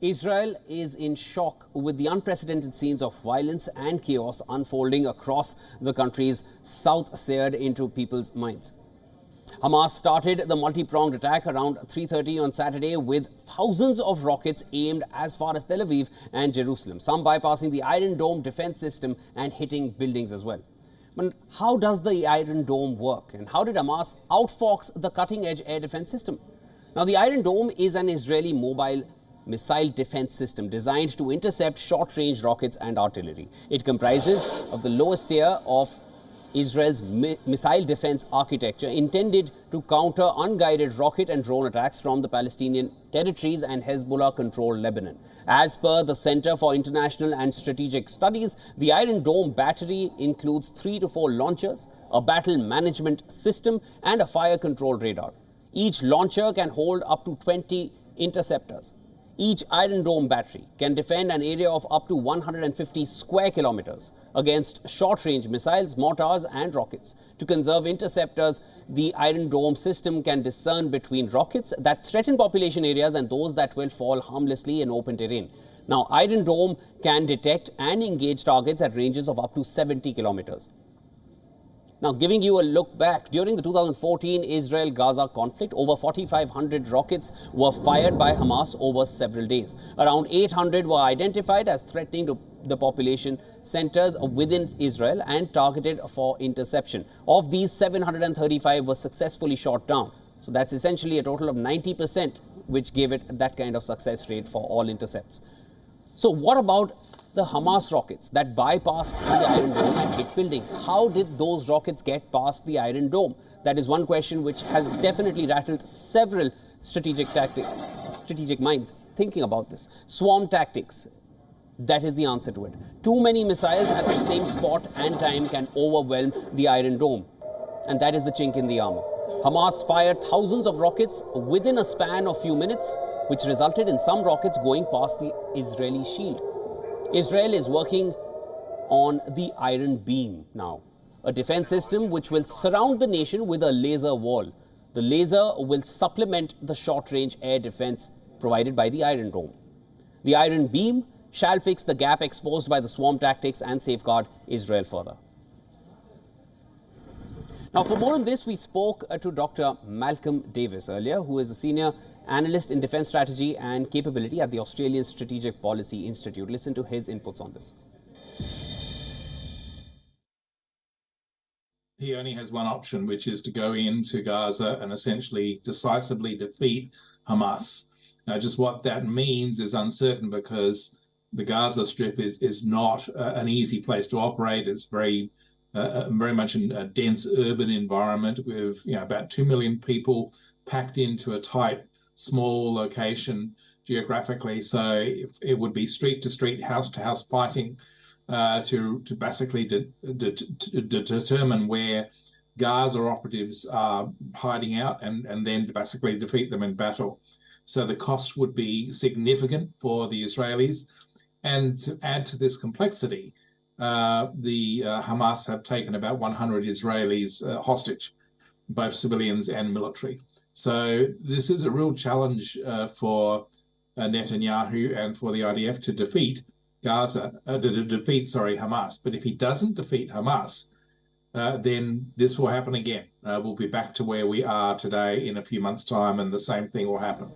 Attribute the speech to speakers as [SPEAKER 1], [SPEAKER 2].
[SPEAKER 1] Israel is in shock with the unprecedented scenes of violence and chaos unfolding across the country's south seared into people's minds. Hamas started the multi-pronged attack around 3:30 on Saturday with thousands of rockets aimed as far as Tel Aviv and Jerusalem, some bypassing the Iron Dome defense system and hitting buildings as well. But how does the Iron Dome work, and how did Hamas outfox the cutting-edge air defense system? Now, the Iron Dome is an Israeli mobile missile defense system designed to intercept short-range rockets and artillery. It comprises of the lowest tier of Israel's missile defense architecture, intended to counter unguided rocket and drone attacks from the Palestinian territories and Hezbollah-controlled Lebanon. As per the Center for International and Strategic Studies, the Iron Dome battery includes 3 to 4 launchers, a battle management system, and a fire-control radar. Each launcher can hold up to 20 interceptors. Each Iron Dome battery can defend an area of up to 150 square kilometers against short-range missiles, mortars and rockets. To conserve interceptors, the Iron Dome system can discern between rockets that threaten population areas and those that will fall harmlessly in open terrain. Now, Iron Dome can detect and engage targets at ranges of up to 70 kilometers. Now, giving you a look back, during the 2014 Israel-Gaza conflict, over 4,500 rockets were fired by Hamas over several days. Around 800 were identified as threatening to the population centers within Israel and targeted for interception. Of these, 735 were successfully shot down. So that's essentially a total of 90%, which gave it that kind of success rate for all intercepts. So what about the Hamas rockets that bypassed the Iron Dome and hit buildings? How did those rockets get past the Iron Dome? That is one question which has definitely rattled several strategic minds thinking about this. Swarm tactics, that is the answer to it. Too many missiles at the same spot and time can overwhelm the Iron Dome, and that is the chink in the armor. Hamas fired thousands of rockets within a span of few minutes, which resulted in some rockets going past the Israeli shield. Israel is working on the Iron Beam now, a defense system which will surround the nation with a laser wall. The laser will supplement the short-range air defense provided by the Iron Dome. The Iron Beam shall fix the gap exposed by the swarm tactics and safeguard Israel further. Now, for more on this, we spoke to Dr. Malcolm Davis earlier, who is a senior analyst in defense strategy and capability at the Australian Strategic Policy Institute. Listen to his inputs on this.
[SPEAKER 2] He only has one option, which is to go into Gaza and essentially decisively defeat Hamas. Now, just what that means is uncertain, because the Gaza Strip is not an easy place to operate. It's very much a dense urban environment with about 2 million people packed into a tight, small location geographically. So it would be street to street, house to house fighting to basically determine where Gaza operatives are hiding out and then to basically defeat them in battle. So the cost would be significant for the Israelis. And to add to this complexity, the Hamas have taken about 100 Israelis hostage, both civilians and military. So this is a real challenge for Netanyahu and for the IDF to defeat Hamas. But if he doesn't defeat Hamas, then this will happen again. We'll be back to where we are today in a few months' time, and the same thing will happen.